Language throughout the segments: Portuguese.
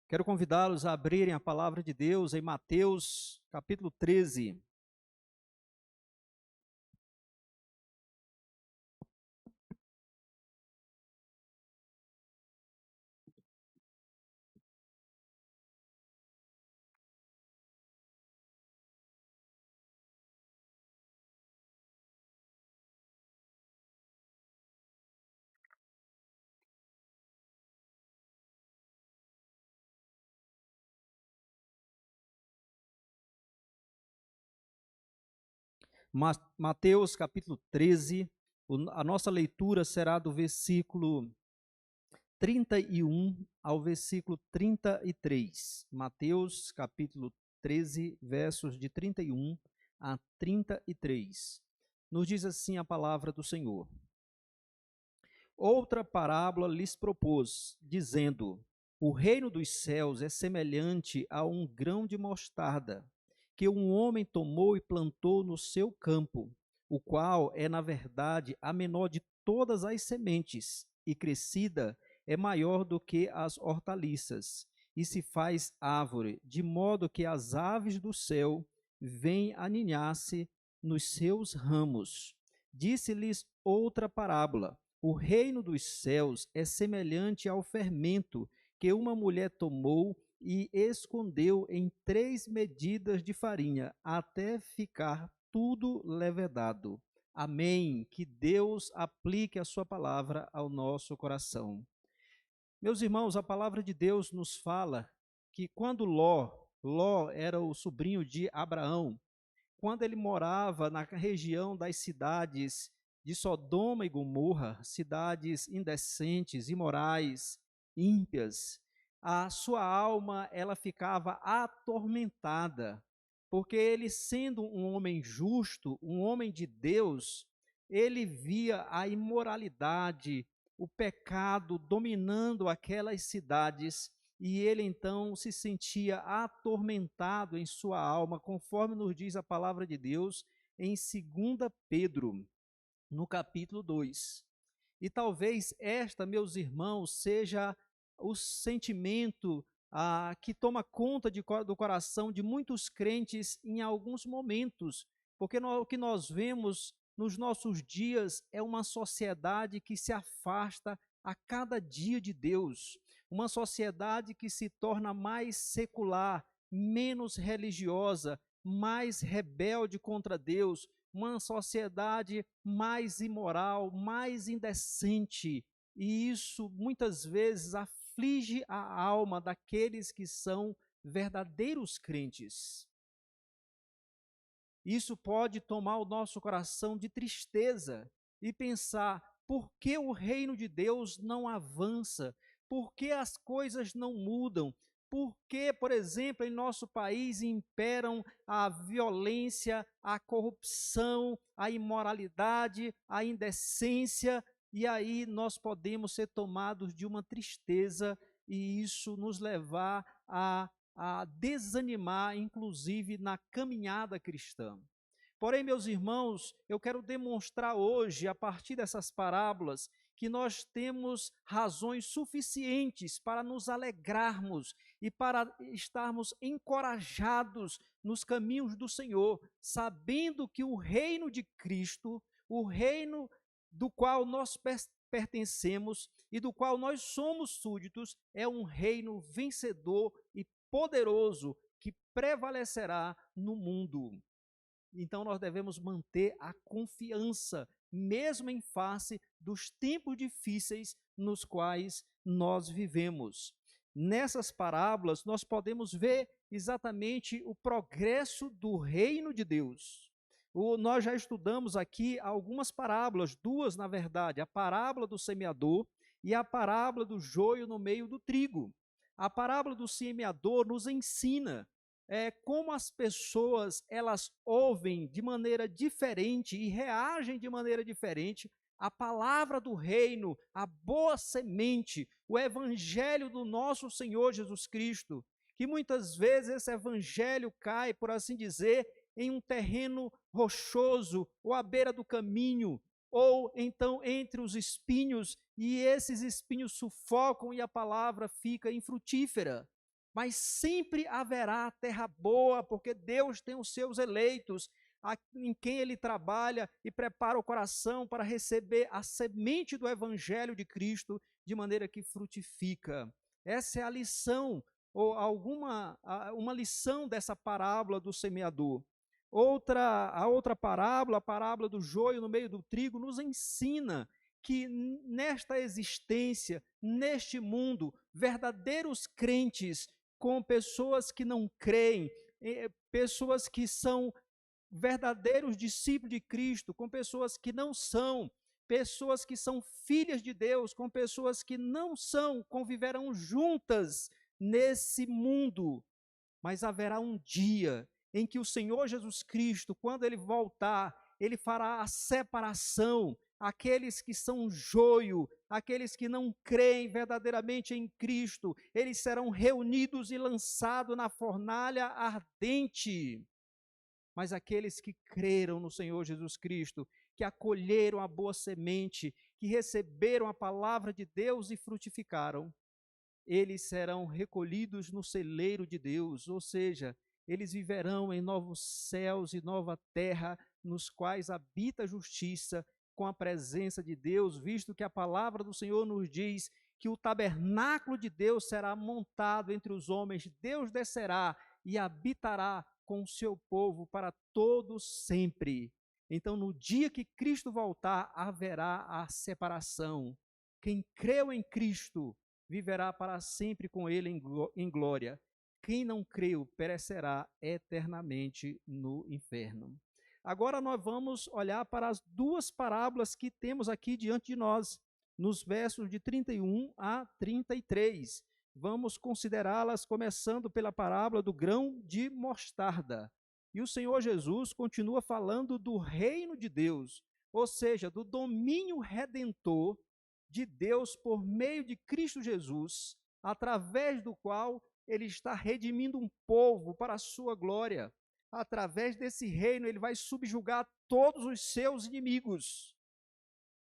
Quero convidá-los a abrirem a palavra de Deus em Mateus, capítulo 13. Mateus, capítulo 13. A nossa leitura será do versículo 31 ao versículo 33. Mateus, capítulo 13, versos de 31 a 33. Nos diz assim a palavra do Senhor. Outra parábola lhes propôs, dizendo: O reino dos céus é semelhante a um grão de mostarda, que um homem tomou e plantou no seu campo, o qual é, na verdade, a menor de todas as sementes, e crescida é maior do que as hortaliças, e se faz árvore, de modo que as aves do céu vêm aninhar-se nos seus ramos. Disse-lhes outra parábola: O reino dos céus é semelhante ao fermento que uma mulher tomou e escondeu em 3 medidas de farinha, até ficar tudo levedado. Amém. Que Deus aplique a sua palavra ao nosso coração. Meus irmãos, a palavra de Deus nos fala que quando Ló era o sobrinho de Abraão, quando ele morava na região das cidades de Sodoma e Gomorra, cidades indecentes, imorais, ímpias, a sua alma ela ficava atormentada, porque ele, sendo um homem justo, um homem de Deus, ele via a imoralidade, o pecado dominando aquelas cidades, e ele então se sentia atormentado em sua alma, conforme nos diz a palavra de Deus em 2 Pedro, no capítulo 2. E talvez esta, meus irmãos, seja o sentimento que toma conta do coração de muitos crentes em alguns momentos, porque o que nós vemos nos nossos dias é uma sociedade que se afasta a cada dia de Deus, uma sociedade que se torna mais secular, menos religiosa, mais rebelde contra Deus, uma sociedade mais imoral, mais indecente, e isso muitas vezes aflige a alma daqueles que são verdadeiros crentes. Isso pode tomar o nosso coração de tristeza e pensar: por que o reino de Deus não avança? Por que as coisas não mudam? Por que, por exemplo, em nosso país imperam a violência, a corrupção, a imoralidade, a indecência, e aí nós podemos ser tomados de uma tristeza e isso nos levar a desanimar, inclusive na caminhada cristã. Porém, meus irmãos, eu quero demonstrar hoje, a partir dessas parábolas, que nós temos razões suficientes para nos alegrarmos e para estarmos encorajados nos caminhos do Senhor, sabendo que o reino de Cristo, o reino do qual nós pertencemos e do qual nós somos súditos, é um reino vencedor e poderoso que prevalecerá no mundo. Então nós devemos manter a confiança, mesmo em face dos tempos difíceis nos quais nós vivemos. Nessas parábolas nós podemos ver exatamente o progresso do reino de Deus. Nós já estudamos aqui algumas parábolas, duas na verdade, a parábola do semeador e a parábola do joio no meio do trigo. A parábola do semeador nos ensina como as pessoas elas ouvem de maneira diferente e reagem de maneira diferente a palavra do reino, a boa semente, o evangelho do nosso Senhor Jesus Cristo, que muitas vezes esse evangelho cai, por assim dizer, em um terreno rochoso ou à beira do caminho, ou então entre os espinhos, e esses espinhos sufocam e a palavra fica infrutífera. mas sempre haverá terra boa, porque Deus tem os seus eleitos, em quem ele trabalha e prepara o coração para receber a semente do evangelho de Cristo, de maneira que frutifica. Essa é a lição, ou uma lição dessa parábola do semeador. A outra parábola, a parábola do joio no meio do trigo, nos ensina que nesta existência, neste mundo, verdadeiros crentes com pessoas que não creem, pessoas que são verdadeiros discípulos de Cristo, com pessoas que não são, pessoas que são filhas de Deus, com pessoas que não são, conviverão juntas nesse mundo. Mas haverá um dia em que o Senhor Jesus Cristo, quando ele voltar, ele fará a separação, aqueles que são joio, aqueles que não creem verdadeiramente em Cristo, eles serão reunidos e lançados na fornalha ardente. Mas aqueles que creram no Senhor Jesus Cristo, que acolheram a boa semente, que receberam a palavra de Deus e frutificaram, eles serão recolhidos no celeiro de Deus, ou seja, eles viverão em novos céus e nova terra, nos quais habita a justiça, com a presença de Deus, visto que a palavra do Senhor nos diz que o tabernáculo de Deus será montado entre os homens, Deus descerá e habitará com o seu povo para todos sempre. Então, no dia que Cristo voltar, haverá a separação. Quem creu em Cristo viverá para sempre com ele em glória. Quem não creu perecerá eternamente no inferno. Agora nós vamos olhar para as duas parábolas que temos aqui diante de nós, nos versos de 31 a 33. Vamos considerá-las começando pela parábola do grão de mostarda. E o Senhor Jesus continua falando do reino de Deus, ou seja, do domínio redentor de Deus por meio de Cristo Jesus, através do qual ele está redimindo um povo para a sua glória. Através desse reino, ele vai subjugar todos os seus inimigos.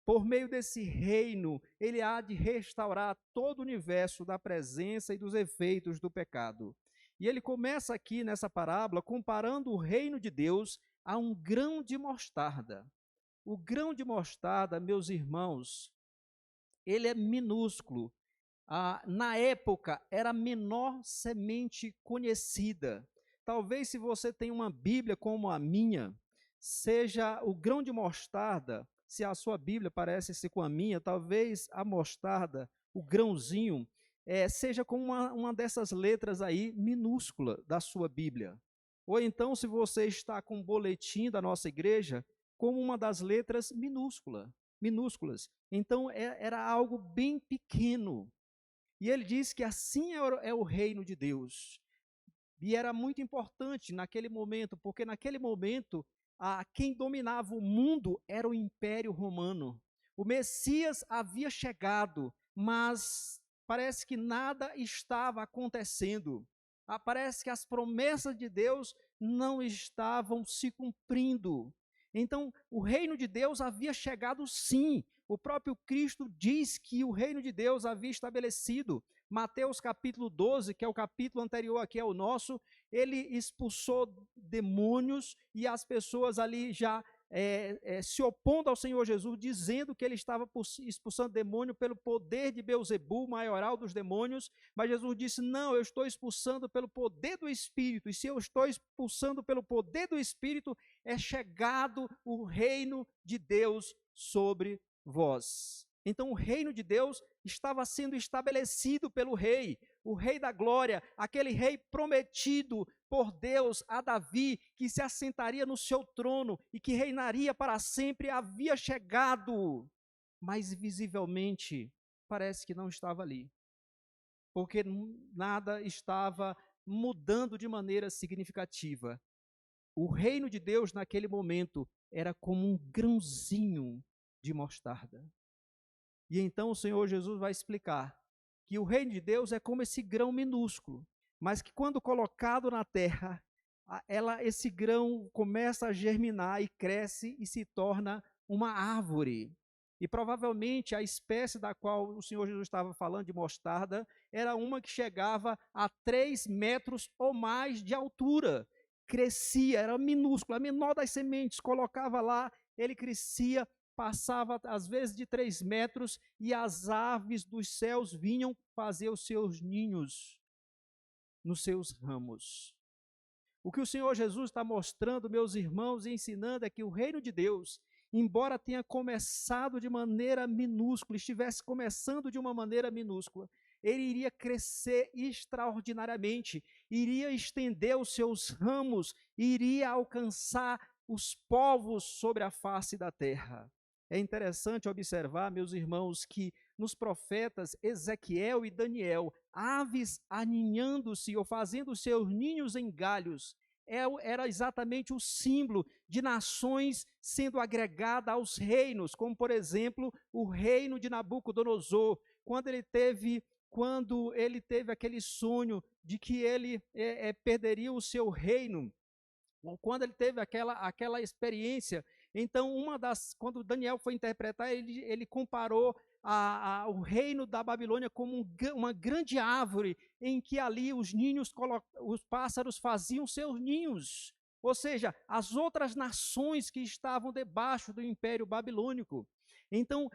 Por meio desse reino, ele há de restaurar todo o universo da presença e dos efeitos do pecado. E ele começa aqui nessa parábola comparando o reino de Deus a um grão de mostarda. O grão de mostarda, meus irmãos, ele é minúsculo. Na época, era a menor semente conhecida. Talvez se você tem uma Bíblia como a minha, seja o grão de mostarda, se a sua Bíblia parece-se com a minha, talvez a mostarda, o grãozinho, seja com uma dessas letras aí, minúscula, da sua Bíblia. Ou então, se você está com um boletim da nossa igreja, como uma das letras minúsculas. Então, era algo bem pequeno. E ele diz que assim é o reino de Deus. E era muito importante naquele momento, porque naquele momento, quem dominava o mundo era o Império Romano. O Messias havia chegado, mas parece que nada estava acontecendo. Parece que as promessas de Deus não estavam se cumprindo. Então, o reino de Deus havia chegado sim. O próprio Cristo diz que o reino de Deus havia estabelecido. Mateus capítulo 12, que é o capítulo anterior aqui ao nosso, ele expulsou demônios e as pessoas ali já se opondo ao Senhor Jesus, dizendo que ele estava expulsando demônio pelo poder de Beelzebul, maioral dos demônios, mas Jesus disse, não, eu estou expulsando pelo poder do Espírito, e se eu estou expulsando pelo poder do Espírito, é chegado o reino de Deus sobre vós. Então o reino de Deus estava sendo estabelecido pelo rei, o rei da glória, aquele rei prometido por Deus a Davi, que se assentaria no seu trono e que reinaria para sempre, havia chegado, mas visivelmente parece que não estava ali, porque nada estava mudando de maneira significativa. O reino de Deus naquele momento era como um grãozinho de mostarda. E então o Senhor Jesus vai explicar que o reino de Deus é como esse grão minúsculo, mas que quando colocado na terra, esse grão começa a germinar e cresce e se torna uma árvore. E provavelmente a espécie da qual o Senhor Jesus estava falando, de mostarda, era uma que chegava a 3 metros ou mais de altura. Crescia, era minúscula, a menor das sementes, colocava lá, ele crescia, passava às vezes de 3 metros, e as aves dos céus vinham fazer os seus ninhos nos seus ramos. O que o Senhor Jesus está mostrando, meus irmãos, e ensinando é que o reino de Deus, embora tenha começado de maneira minúscula, estivesse começando de uma maneira minúscula, ele iria crescer extraordinariamente, iria estender os seus ramos, iria alcançar os povos sobre a face da terra. É interessante observar, meus irmãos, que nos profetas Ezequiel e Daniel, aves aninhando-se ou fazendo seus ninhos em galhos, era exatamente o símbolo de nações sendo agregadas aos reinos, como por exemplo o reino de Nabucodonosor, quando ele teve aquele sonho de que ele perderia o seu reino, quando ele teve aquela experiência. Então, quando Daniel foi interpretar, ele comparou o reino da Babilônia como uma grande árvore, em que ali os pássaros faziam seus ninhos. Ou seja, as outras nações que estavam debaixo do Império Babilônico. Então,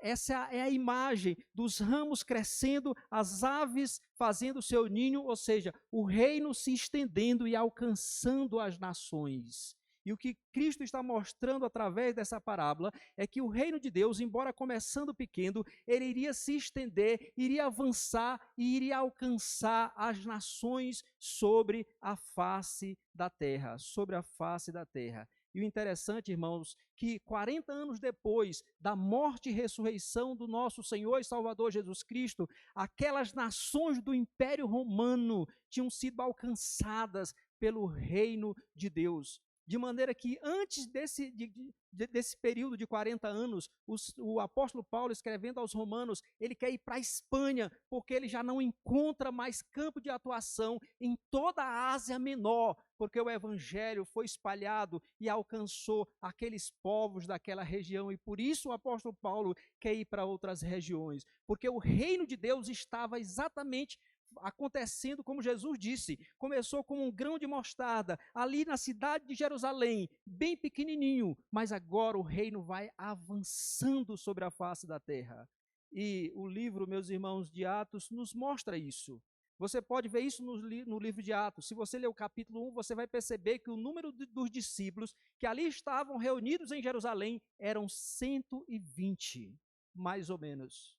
essa é a imagem dos ramos crescendo, as aves fazendo seu ninho, ou seja, o reino se estendendo e alcançando as nações. E o que Cristo está mostrando através dessa parábola é que o reino de Deus, embora começando pequeno, ele iria se estender, iria avançar e iria alcançar as nações sobre a face da terra, sobre a face da terra. E o interessante, irmãos, que 40 anos depois da morte e ressurreição do nosso Senhor e Salvador Jesus Cristo, aquelas nações do Império Romano tinham sido alcançadas pelo reino de Deus. De maneira que antes desse período de 40 anos, o apóstolo Paulo, escrevendo aos Romanos, ele quer ir para a Espanha, porque ele já não encontra mais campo de atuação em toda a Ásia Menor, porque o evangelho foi espalhado e alcançou aqueles povos daquela região, e por isso o apóstolo Paulo quer ir para outras regiões, porque o reino de Deus estava exatamente acontecendo como Jesus disse. Começou como um grão de mostarda, ali na cidade de Jerusalém, bem pequenininho, mas agora o reino vai avançando sobre a face da terra. E o livro, meus irmãos, de Atos nos mostra isso. Você pode ver isso no livro de Atos. Se você ler o capítulo 1, você vai perceber que o número dos discípulos que ali estavam reunidos em Jerusalém eram 120, mais ou menos.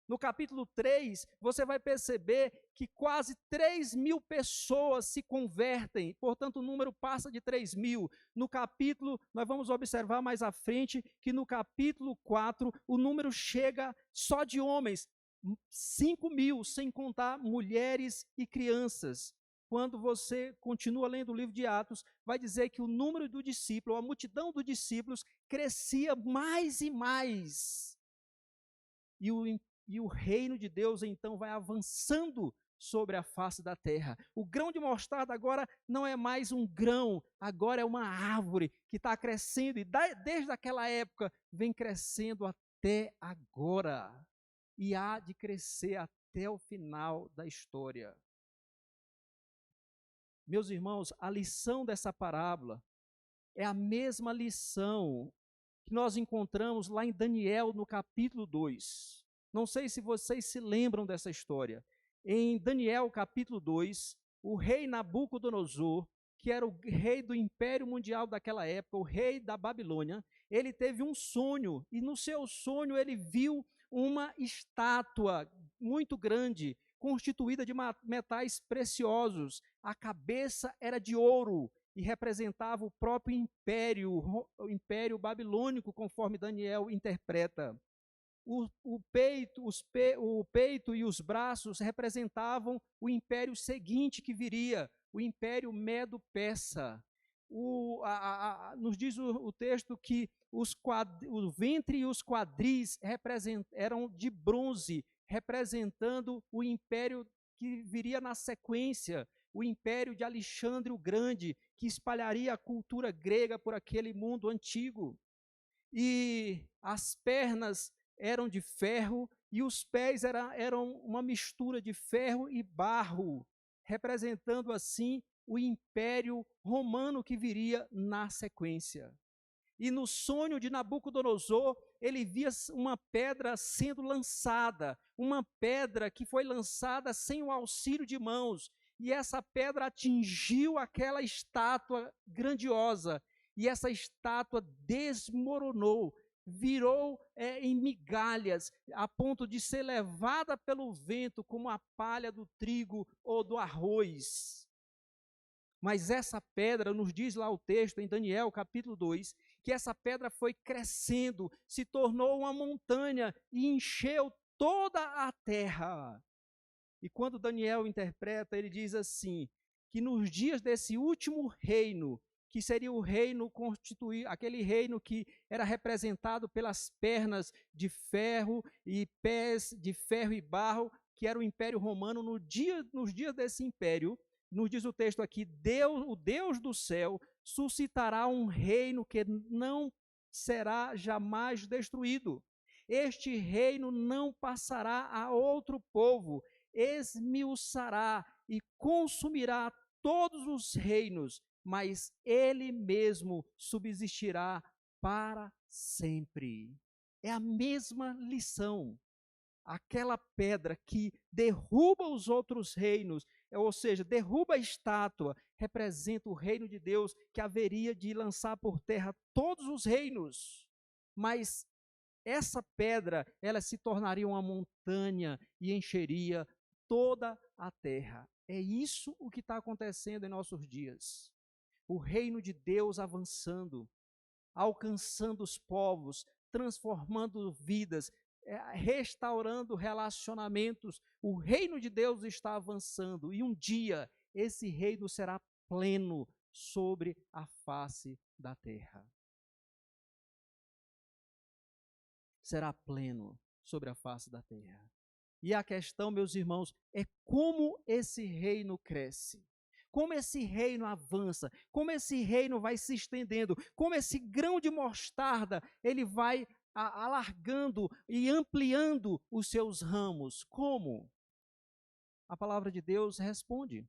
No capítulo 3, você vai perceber que quase 3.000 pessoas se convertem, portanto o número passa de 3.000. No capítulo, nós vamos observar mais à frente, que no capítulo 4, o número chega só de homens, 5.000, sem contar mulheres e crianças. Quando você continua lendo o livro de Atos, vai dizer que o número do discípulo, a multidão dos discípulos, crescia mais e mais. E o reino de Deus, então, vai avançando sobre a face da terra. O grão de mostarda agora não é mais um grão, agora é uma árvore que está crescendo, e desde aquela época vem crescendo até agora, e há de crescer até o final da história. Meus irmãos, a lição dessa parábola é a mesma lição que nós encontramos lá em Daniel, no capítulo 2. Não sei se vocês se lembram dessa história. Em Daniel, capítulo 2, o rei Nabucodonosor, que era o rei do Império Mundial daquela época, o rei da Babilônia, ele teve um sonho, e no seu sonho ele viu uma estátua muito grande, constituída de metais preciosos. A cabeça era de ouro e representava o próprio o Império Babilônico, conforme Daniel interpreta. O peito e os braços representavam o império seguinte que viria, o Império Medo-Persa. Nos diz o texto que o ventre e os quadris eram de bronze, representando o império que viria na sequência, o império de Alexandre o Grande, que espalharia a cultura grega por aquele mundo antigo. e as pernas eram de ferro, e os pés eram uma mistura de ferro e barro, representando assim o Império Romano que viria na sequência. E no sonho de Nabucodonosor, ele via uma pedra sendo lançada, uma pedra que foi lançada sem o auxílio de mãos, e essa pedra atingiu aquela estátua grandiosa, e essa estátua desmoronou, virou em migalhas, a ponto de ser levada pelo vento como a palha do trigo ou do arroz. Mas essa pedra, nos diz lá o texto em Daniel capítulo 2, que essa pedra foi crescendo, se tornou uma montanha e encheu toda a terra. E quando Daniel interpreta, ele diz assim, que nos dias desse último reino, que seria o reino constituído, aquele reino que era representado pelas pernas de ferro e pés de ferro e barro, que era o Império Romano, nos dias desse império, nos diz o texto aqui, o Deus do céu suscitará um reino que não será jamais destruído. Este reino não passará a outro povo, esmiuçará e consumirá todos os reinos, mas ele mesmo subsistirá para sempre. É a mesma lição. Aquela pedra que derruba os outros reinos, ou seja, derruba a estátua, representa o reino de Deus que haveria de lançar por terra todos os reinos. Mas essa pedra, ela se tornaria uma montanha e encheria toda a terra. É isso o que está acontecendo em nossos dias. O reino de Deus avançando, alcançando os povos, transformando vidas, restaurando relacionamentos. O reino de Deus está avançando e um dia esse reino será pleno sobre a face da terra. Será pleno sobre a face da terra. E a questão, meus irmãos, é como esse reino cresce. Como esse reino avança, como esse reino vai se estendendo, como esse grão de mostarda, ele vai alargando e ampliando os seus ramos. Como? A palavra de Deus responde.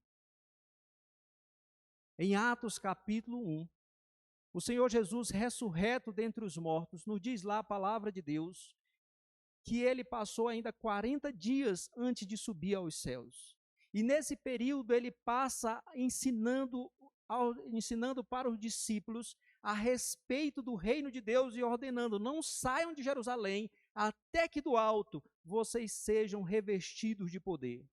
Em Atos capítulo 1, o Senhor Jesus, ressurreto dentre os mortos, nos diz lá a palavra de Deus, que ele passou ainda 40 dias antes de subir aos céus. E nesse período ele passa ensinando para os discípulos a respeito do reino de Deus e ordenando, não saiam de Jerusalém até que do alto vocês sejam revestidos de poder.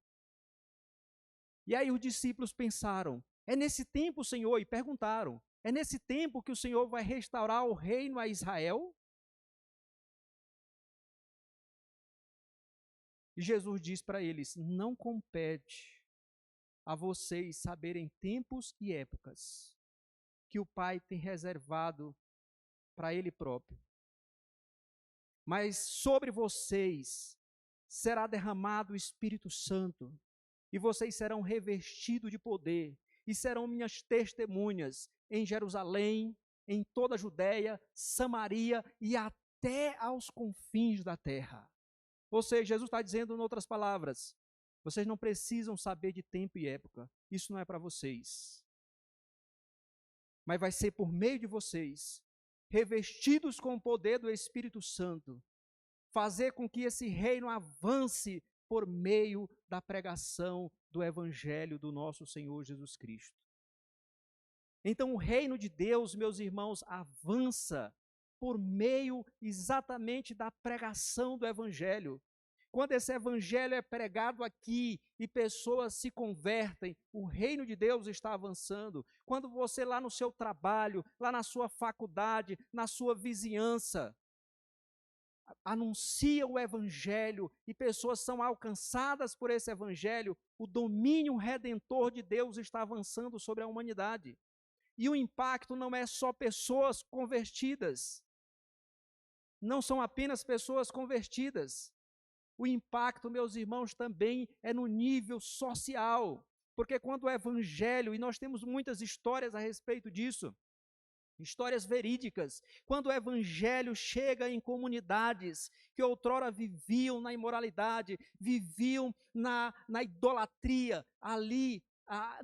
E aí os discípulos pensaram, é nesse tempo, Senhor, e perguntaram, é nesse tempo que o Senhor vai restaurar o reino a Israel? E Jesus diz para eles, não compete a vocês saberem tempos e épocas que o Pai tem reservado para Ele próprio. Mas sobre vocês será derramado o Espírito Santo, e vocês serão revestidos de poder, e serão minhas testemunhas em Jerusalém, em toda a Judéia, Samaria e até aos confins da terra. Ou seja, Jesus está dizendo, em outras palavras, vocês não precisam saber de tempo e época, isso não é para vocês. Mas vai ser por meio de vocês, revestidos com o poder do Espírito Santo, fazer com que esse reino avance por meio da pregação do Evangelho do nosso Senhor Jesus Cristo. Então o reino de Deus, meus irmãos, avança por meio exatamente da pregação do Evangelho. Quando esse Evangelho é pregado aqui e pessoas se convertem, o reino de Deus está avançando. Quando você lá no seu trabalho, lá na sua faculdade, na sua vizinhança, anuncia o Evangelho e pessoas são alcançadas por esse Evangelho, o domínio redentor de Deus está avançando sobre a humanidade. E o impacto não é só pessoas convertidas, não são apenas pessoas convertidas. O impacto, meus irmãos, também é no nível social, porque quando o Evangelho, e nós temos muitas histórias a respeito disso, histórias verídicas, quando o evangelho chega em comunidades que outrora viviam na imoralidade, viviam na idolatria, ali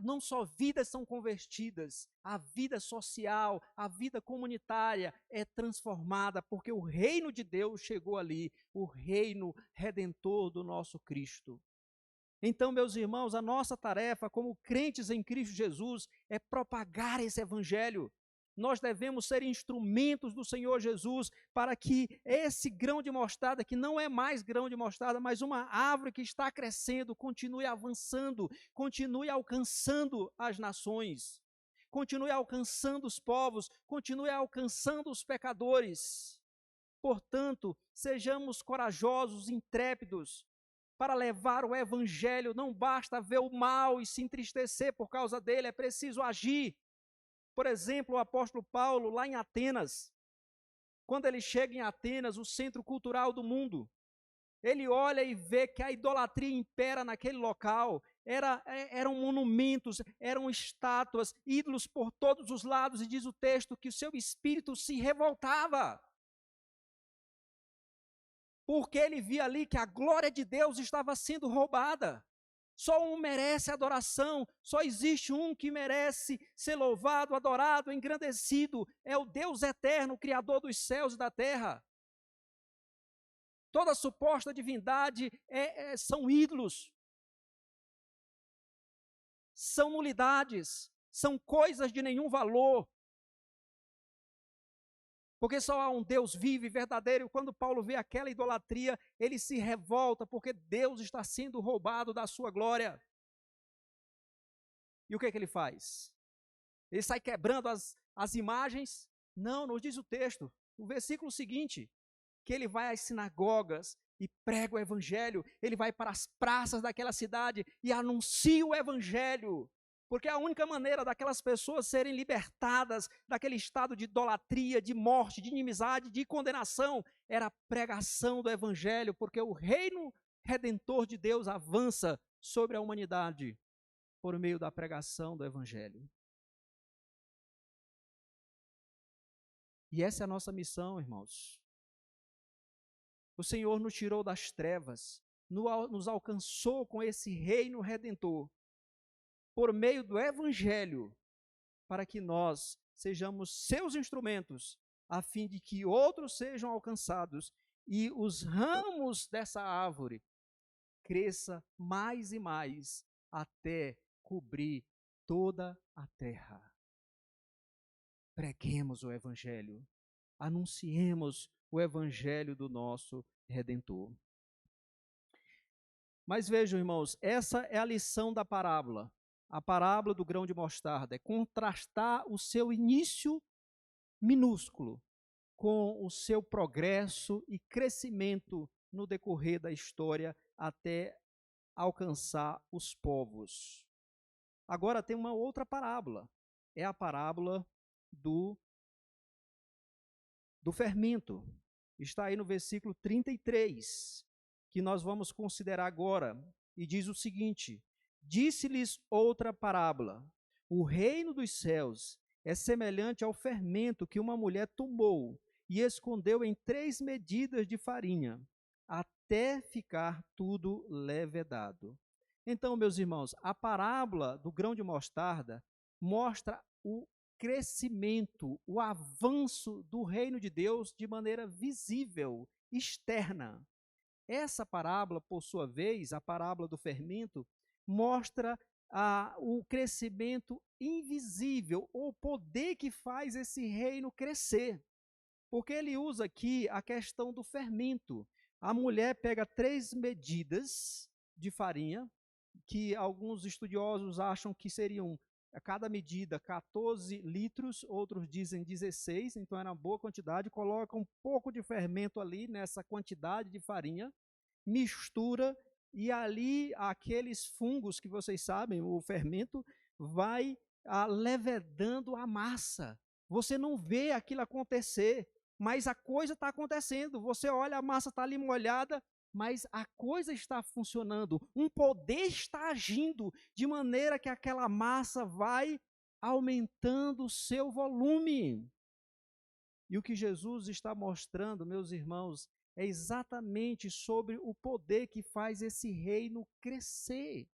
não só vidas são convertidas, a vida social, a vida comunitária é transformada, porque o reino de Deus chegou ali, o reino redentor do nosso Cristo. Então, meus irmãos, a nossa tarefa como crentes em Cristo Jesus é propagar esse evangelho. Nós devemos ser instrumentos do Senhor Jesus para que esse grão de mostarda, que não é mais grão de mostarda, mas uma árvore que está crescendo, continue avançando, continue alcançando as nações, continue alcançando os povos, continue alcançando os pecadores. Portanto, sejamos corajosos, intrépidos, para levar o evangelho. Não basta ver o mal e se entristecer por causa dele, é preciso agir. Por exemplo, o apóstolo Paulo, lá em Atenas, quando ele chega em Atenas, o centro cultural do mundo, ele olha e vê que a idolatria impera naquele local, eram monumentos, eram estátuas, ídolos por todos os lados, e diz o texto que o seu espírito se revoltava, porque ele via ali que a glória de Deus estava sendo roubada. Só um merece adoração, só existe um que merece ser louvado, adorado, engrandecido, é o Deus eterno, o Criador dos céus e da terra. Toda suposta divindade são ídolos, são nulidades, são coisas de nenhum valor. Porque só há um Deus vivo e verdadeiro. E quando Paulo vê aquela idolatria, ele se revolta, porque Deus está sendo roubado da sua glória. E o que é que ele faz? Ele sai quebrando as imagens? Não, nos diz o texto, o versículo seguinte, que ele vai às sinagogas e prega o evangelho, ele vai para as praças daquela cidade e anuncia o evangelho. Porque a única maneira daquelas pessoas serem libertadas daquele estado de idolatria, de morte, de inimizade, de condenação, era a pregação do evangelho, porque o reino redentor de Deus avança sobre a humanidade por meio da pregação do evangelho. E essa é a nossa missão, irmãos. O Senhor nos tirou das trevas, nos alcançou com esse reino redentor, por meio do evangelho, para que nós sejamos seus instrumentos, a fim de que outros sejam alcançados e os ramos dessa árvore cresça mais e mais até cobrir toda a terra. Preguemos o evangelho, anunciemos o evangelho do nosso Redentor. Mas vejam, irmãos, essa é a lição da parábola. A parábola do grão de mostarda é contrastar o seu início minúsculo com o seu progresso e crescimento no decorrer da história até alcançar os povos. Agora tem uma outra parábola, é a parábola do fermento. Está aí no versículo 33, que nós vamos considerar agora, e diz o seguinte: disse-lhes outra parábola: o reino dos céus é semelhante ao fermento que uma mulher tomou e escondeu em 3 medidas de farinha, até ficar tudo levedado. Então, meus irmãos, a parábola do grão de mostarda mostra o crescimento, o avanço do reino de Deus de maneira visível, externa. Essa parábola, por sua vez, a parábola do fermento, mostra o crescimento invisível, o poder que faz esse reino crescer. Porque ele usa aqui a questão do fermento. A mulher pega 3 medidas de farinha, que alguns estudiosos acham que seriam, a cada medida, 14 litros, outros dizem 16, então era uma boa quantidade, coloca um pouco de fermento ali nessa quantidade de farinha, mistura, e ali aqueles fungos que vocês sabem, o fermento, vai levedando a massa. Você não vê aquilo acontecer, mas a coisa está acontecendo. Você olha, a massa está ali molhada, mas a coisa está funcionando. Um poder está agindo, de maneira que aquela massa vai aumentando o seu volume. E o que Jesus está mostrando, meus irmãos, é exatamente sobre o poder que faz esse reino crescer.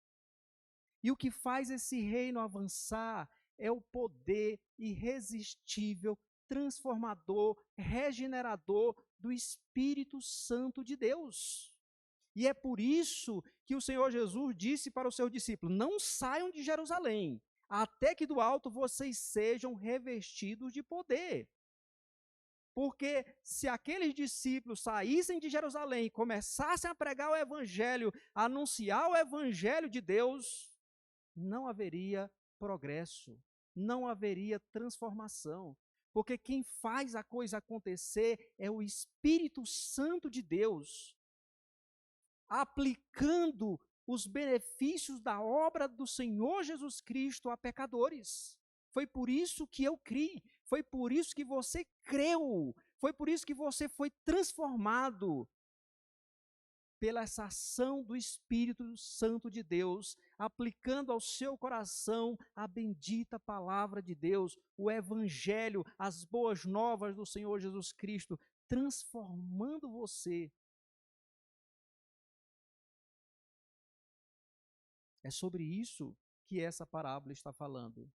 E o que faz esse reino avançar é o poder irresistível, transformador, regenerador do Espírito Santo de Deus. E é por isso que o Senhor Jesus disse para os seus discípulos: não saiam de Jerusalém, até que do alto vocês sejam revestidos de poder. Porque se aqueles discípulos saíssem de Jerusalém e começassem a pregar o Evangelho, a anunciar o Evangelho de Deus, não haveria progresso, não haveria transformação. Porque quem faz a coisa acontecer é o Espírito Santo de Deus, aplicando os benefícios da obra do Senhor Jesus Cristo a pecadores. Foi por isso que eu criei, foi por isso que você creu, foi por isso que você foi transformado pela essa ação do Espírito Santo de Deus, aplicando ao seu coração a bendita palavra de Deus, o Evangelho, as boas novas do Senhor Jesus Cristo, transformando você. É sobre isso que essa parábola está falando.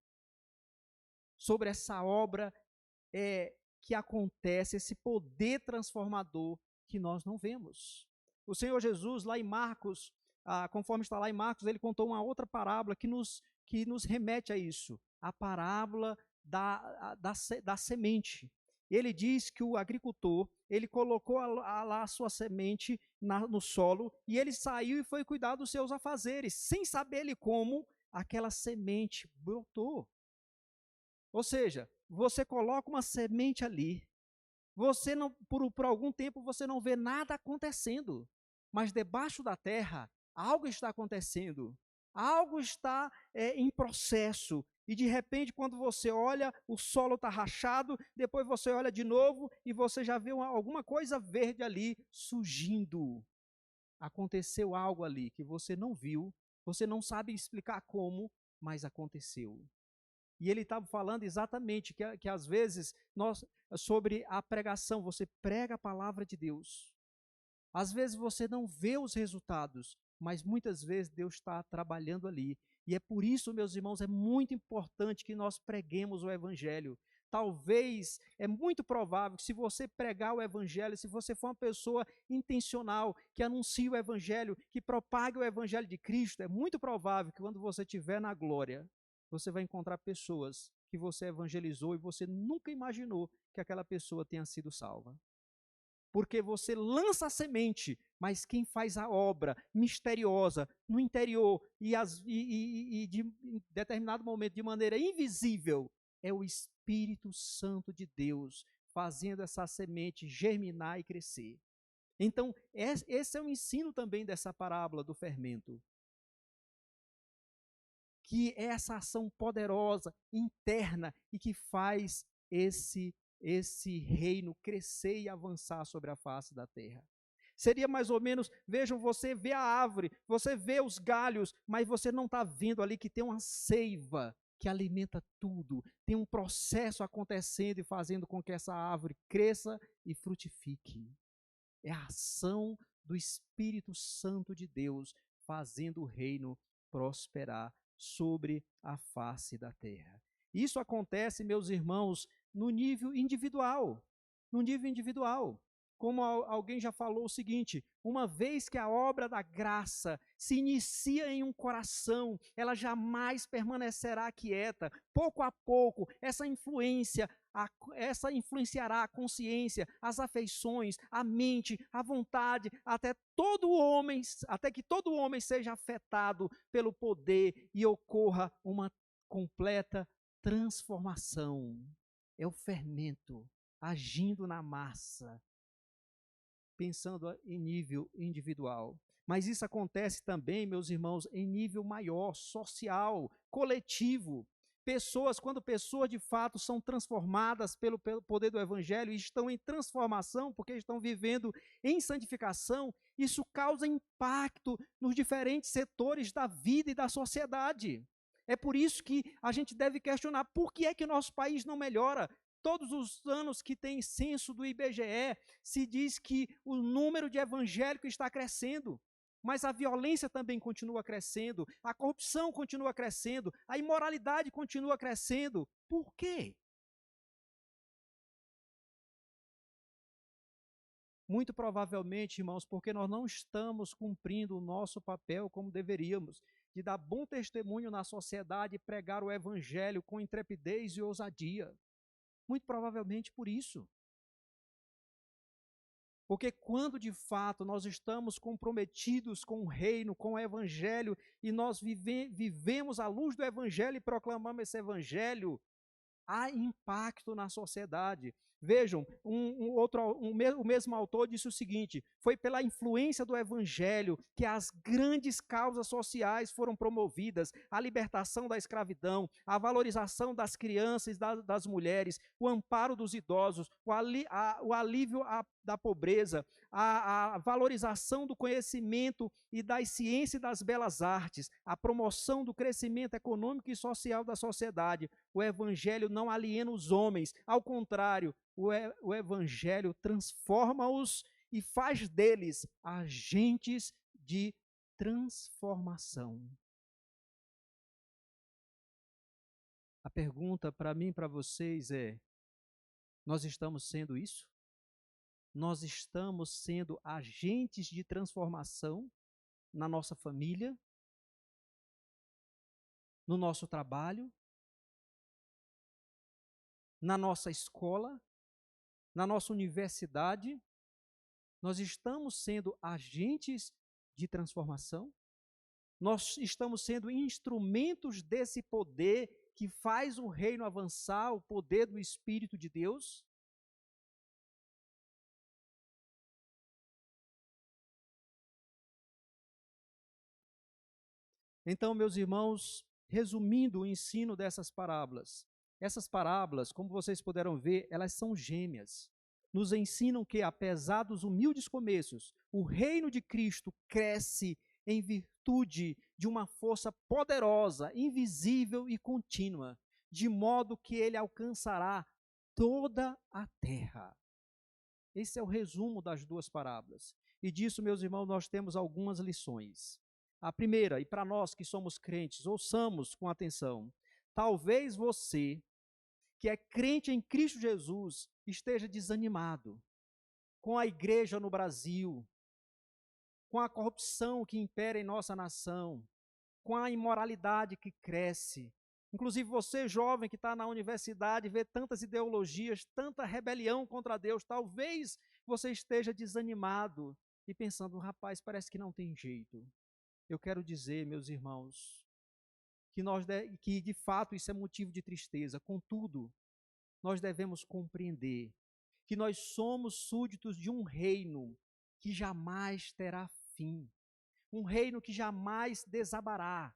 Sobre essa obra que acontece, esse poder transformador que nós não vemos. O Senhor Jesus, lá em Marcos, conforme está lá em Marcos, ele contou uma outra parábola que nos remete a isso. A parábola da semente. Ele diz que o agricultor, ele colocou lá a sua semente no solo e ele saiu e foi cuidar dos seus afazeres, sem saber ele como aquela semente brotou. Ou seja, você coloca uma semente ali, você não, por algum tempo você não vê nada acontecendo, mas debaixo da terra algo está acontecendo, algo está em processo, e de repente quando você olha, o solo está rachado, depois você olha de novo e você já vê alguma coisa verde ali surgindo. Aconteceu algo ali que você não viu, você não sabe explicar como, mas aconteceu. E ele estava falando exatamente que às vezes, sobre a pregação, você prega a palavra de Deus. Às vezes você não vê os resultados, mas muitas vezes Deus está trabalhando ali. E é por isso, meus irmãos, é muito importante que nós preguemos o Evangelho. Talvez, é muito provável que se você pregar o Evangelho, se você for uma pessoa intencional, que anuncia o Evangelho, que propague o Evangelho de Cristo, é muito provável que quando você estiver na glória, você vai encontrar pessoas que você evangelizou e você nunca imaginou que aquela pessoa tenha sido salva. Porque você lança a semente, mas quem faz a obra misteriosa no interior e de em determinado momento, de maneira invisível, é o Espírito Santo de Deus fazendo essa semente germinar e crescer. Então, esse é o ensino também dessa parábola do fermento. Que é essa ação poderosa, interna, e que faz esse reino crescer e avançar sobre a face da terra. Seria mais ou menos, vejam, você vê a árvore, você vê os galhos, mas você não está vendo ali que tem uma seiva que alimenta tudo, tem um processo acontecendo e fazendo com que essa árvore cresça e frutifique. É a ação do Espírito Santo de Deus fazendo o reino prosperar sobre a face da terra. Isso acontece, meus irmãos, no nível individual. No nível individual. Como alguém já falou o seguinte, uma vez que a obra da graça se inicia em um coração, ela jamais permanecerá quieta. Pouco a pouco, essa influenciará a consciência, as afeições, a mente, a vontade, até que todo homem seja afetado pelo poder e ocorra uma completa transformação. É o fermento agindo na massa, pensando em nível individual. Mas isso acontece também, meus irmãos, em nível maior, social, coletivo. Quando pessoas de fato são transformadas pelo poder do Evangelho e estão em transformação, porque estão vivendo em santificação, isso causa impacto nos diferentes setores da vida e da sociedade. É por isso que a gente deve questionar por que é que o nosso país não melhora. todos os anos que tem censo do IBGE, se diz que o número de evangélicos está crescendo, mas a violência também continua crescendo, a corrupção continua crescendo, a imoralidade continua crescendo. Por quê? Muito provavelmente, irmãos, porque nós não estamos cumprindo o nosso papel como deveríamos, de dar bom testemunho na sociedade e pregar o evangelho com intrepidez e ousadia. Muito provavelmente por isso. Porque quando de fato nós estamos comprometidos com o reino, com o evangelho, e nós vivemos à luz do evangelho e proclamamos esse evangelho, há impacto na sociedade. Vejam, o mesmo autor disse o seguinte: foi pela influência do evangelho que as grandes causas sociais foram promovidas, a libertação da escravidão, a valorização das crianças e das mulheres, o amparo dos idosos, o alívio da pobreza, a valorização do conhecimento e das ciências e das belas artes, a promoção do crescimento econômico e social da sociedade. O evangelho não aliena os homens, ao contrário, o evangelho transforma-os e faz deles agentes de transformação. A pergunta para mim e para vocês é: nós estamos sendo isso? Nós estamos sendo agentes de transformação na nossa família, no nosso trabalho, na nossa escola, na nossa universidade? Nós estamos sendo agentes de transformação? Nós estamos sendo instrumentos desse poder que faz o reino avançar, o poder do Espírito de Deus? Então, meus irmãos, resumindo o ensino dessas parábolas, essas parábolas, como vocês puderam ver, elas são gêmeas. Nos ensinam que, apesar dos humildes começos, o reino de Cristo cresce em virtude de uma força poderosa, invisível e contínua, de modo que ele alcançará toda a terra. Esse é o resumo das duas parábolas. E disso, meus irmãos, nós temos algumas lições. A primeira, e para nós que somos crentes, ouçamos com atenção. Talvez você, que é crente em Cristo Jesus, esteja desanimado com a igreja no Brasil, com a corrupção que impera em nossa nação, com a imoralidade que cresce. Inclusive você, jovem, que está na universidade, vê tantas ideologias, tanta rebelião contra Deus, talvez você esteja desanimado e pensando: rapaz, parece que não tem jeito. Eu quero dizer, meus irmãos, que de fato isso é motivo de tristeza. Contudo, nós devemos compreender que nós somos súditos de um reino que jamais terá fim, um reino que jamais desabará.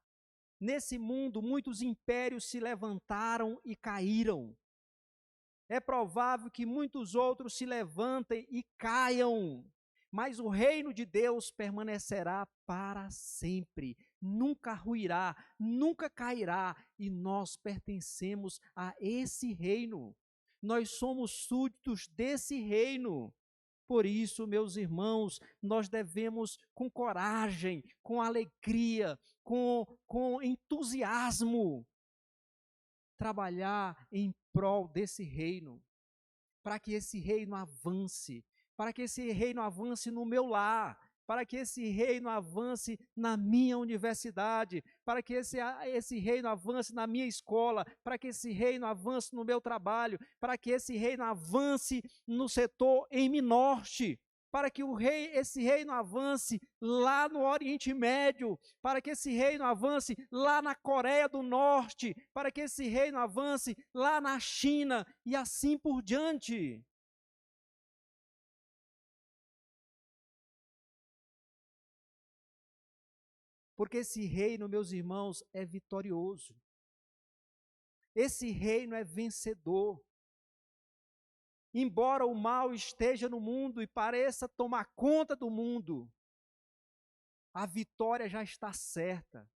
Nesse mundo, muitos impérios se levantaram e caíram. É provável que muitos outros se levantem e caiam, mas o reino de Deus permanecerá para sempre, nunca ruirá, nunca cairá, e nós pertencemos a esse reino. Nós somos súditos desse reino. Por isso, meus irmãos, nós devemos, com coragem, com alegria, com entusiasmo, trabalhar em prol desse reino, para que esse reino avance, para que esse reino avance no meu lar, para que esse reino avance na minha universidade, para que esse reino avance na minha escola, para que esse reino avance no meu trabalho, para que esse reino avance no setor Norte, para que esse reino avance lá no Oriente Médio, para que esse reino avance lá na Coreia do Norte, para que esse reino avance lá na China e assim por diante. Porque esse reino, meus irmãos, é vitorioso. Esse reino é vencedor. Embora o mal esteja no mundo e pareça tomar conta do mundo, a vitória já está certa.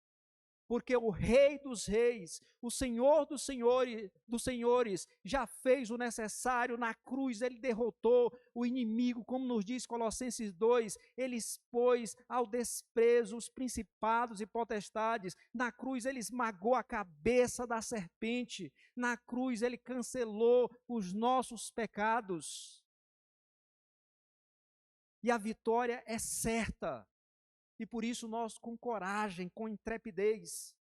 porque o Rei dos Reis, o Senhor dos Senhores, já fez o necessário na cruz. Ele derrotou o inimigo, como nos diz Colossenses 2, ele expôs ao desprezo os principados e potestades. Na cruz ele esmagou a cabeça da serpente, na cruz ele cancelou os nossos pecados. E a vitória é certa. E por isso nós, com coragem, com intrepidez.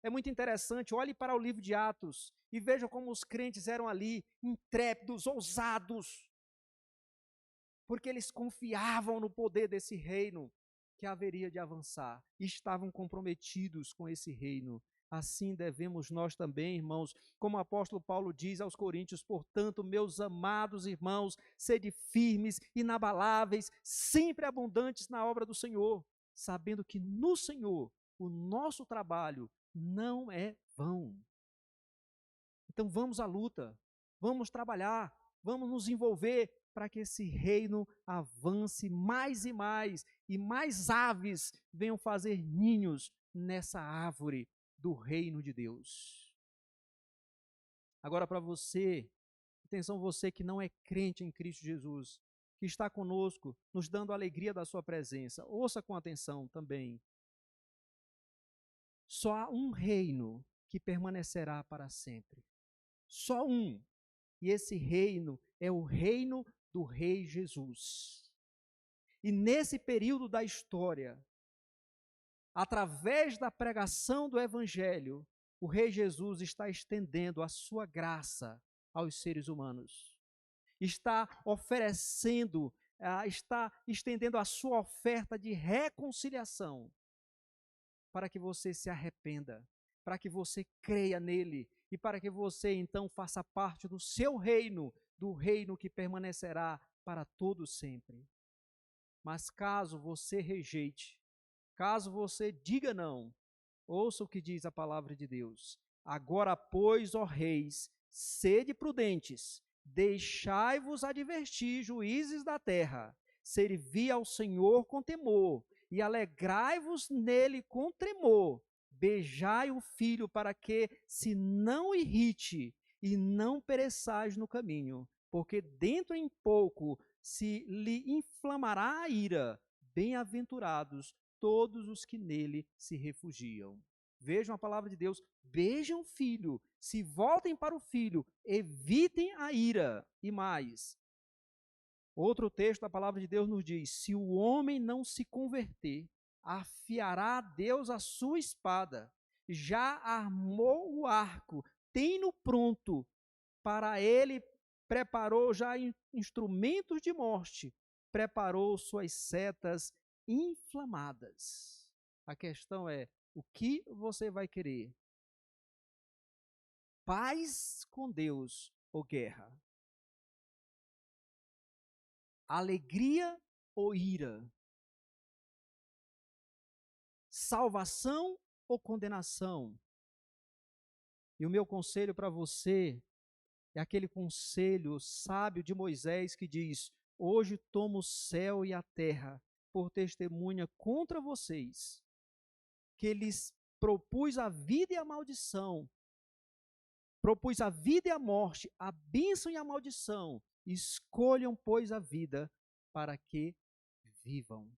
É muito interessante, olhe para o livro de Atos e veja como os crentes eram ali, intrépidos, ousados, porque eles confiavam no poder desse reino que haveria de avançar, e estavam comprometidos com esse reino. Assim devemos nós também, irmãos, como o apóstolo Paulo diz aos Coríntios: portanto, meus amados irmãos, sede firmes, inabaláveis, sempre abundantes na obra do Senhor, sabendo que no Senhor o nosso trabalho não é vão. Então vamos à luta, vamos trabalhar, vamos nos envolver para que esse reino avance mais e mais aves venham fazer ninhos nessa árvore do reino de Deus. Agora para você, atenção, você que não é crente em Cristo Jesus, que está conosco, nos dando a alegria da sua presença, ouça com atenção também. Só há um reino que permanecerá para sempre. Só um. E esse reino é o reino do Rei Jesus. E nesse período da história, através da pregação do Evangelho, o Rei Jesus está estendendo a sua graça aos seres humanos. Está oferecendo, está estendendo a sua oferta de reconciliação para que você se arrependa, para que você creia nele e para que você então faça parte do seu reino, do reino que permanecerá para todo sempre. Mas caso você rejeite, caso você diga não, ouça o que diz a palavra de Deus. Agora, pois, ó reis, sede prudentes, deixai-vos advertir, juízes da terra, servi ao Senhor com temor, e alegrai-vos nele com tremor. Beijai o filho para que se não irrite e não pereçais no caminho, porque dentro em pouco se lhe inflamará a ira. Bem-aventurados todos os que nele se refugiam. Vejam a palavra de Deus, beijam o filho, se voltem para o filho, evitem a ira. E mais, outro texto da palavra de Deus nos diz: se o homem não se converter, afiará Deus a sua espada, já armou o arco, tem-no pronto, para ele preparou já instrumentos de morte, preparou suas setas inflamadas. A questão é, o que você vai querer? Paz com Deus ou guerra? Alegria ou ira? Salvação ou condenação? E o meu conselho para você é aquele conselho sábio de Moisés que diz: hoje tomo o céu e a terra por testemunha contra vocês, que lhes propus a vida e a maldição, propus a vida e a morte, a bênção e a maldição. Escolham, pois, a vida para que vivam.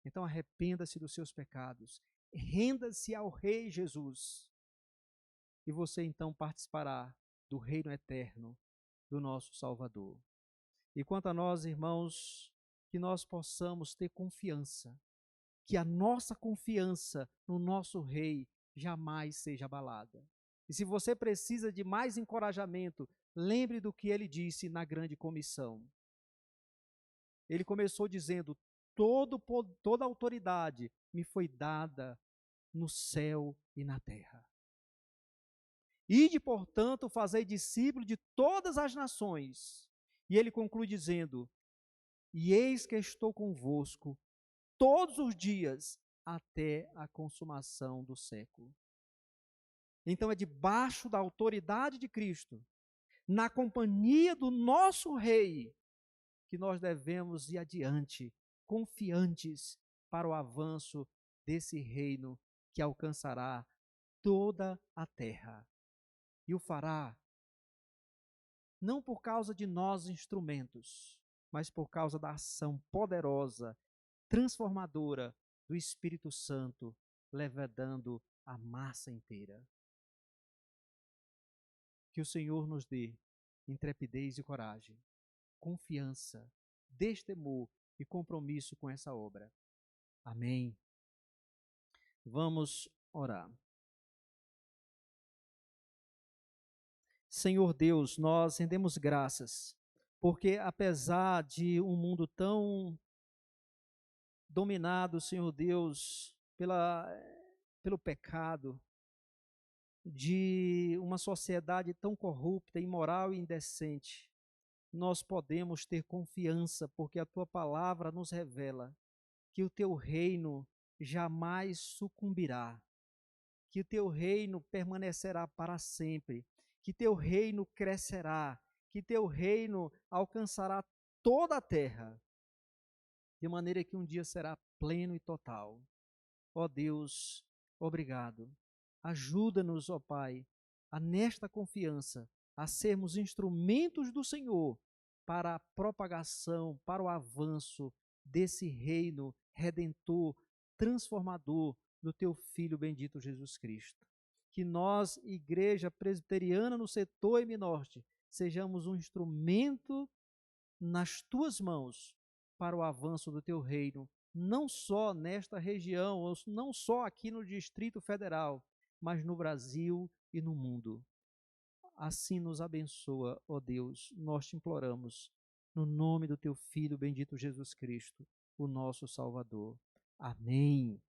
Então arrependa-se dos seus pecados, renda-se ao Rei Jesus, e você então participará do reino eterno do nosso Salvador. E quanto a nós, irmãos, que nós possamos ter confiança, que a nossa confiança no nosso Rei jamais seja abalada. E se você precisa de mais encorajamento, lembre do que ele disse na grande comissão. Ele começou dizendo: toda autoridade me foi dada no céu e na terra. Ide, portanto, fazei discípulo de todas as nações. E ele conclui dizendo: e eis que estou convosco todos os dias até a consumação do século. Então é debaixo da autoridade de Cristo, na companhia do nosso Rei, que nós devemos ir adiante, confiantes para o avanço desse reino que alcançará toda a terra. E o fará não por causa de nós instrumentos, mas por causa da ação poderosa, transformadora do Espírito Santo, levantando a massa inteira. Que o Senhor nos dê intrepidez e coragem, confiança, destemor e compromisso com essa obra. Amém. Vamos orar. Senhor Deus, nós rendemos graças, porque apesar de um mundo tão dominado, Senhor Deus, pelo pecado, de uma sociedade tão corrupta, imoral e indecente, nós podemos ter confiança, porque a tua palavra nos revela que o teu reino jamais sucumbirá, que o teu reino permanecerá para sempre, que teu reino crescerá, que teu reino alcançará toda a terra, de maneira que um dia será pleno e total. Ó Deus, obrigado. Ajuda-nos, ó Pai, a nesta confiança, a sermos instrumentos do Senhor para a propagação, para o avanço desse reino redentor, transformador do teu Filho bendito Jesus Cristo. Que nós, Igreja Presbiteriana no setor M-Norte, sejamos um instrumento nas tuas mãos para o avanço do teu reino, não só nesta região, ou não só aqui no Distrito Federal, mas no Brasil e no mundo. Assim nos abençoa, ó Deus, nós te imploramos, no nome do teu Filho bendito Jesus Cristo, o nosso Salvador. Amém.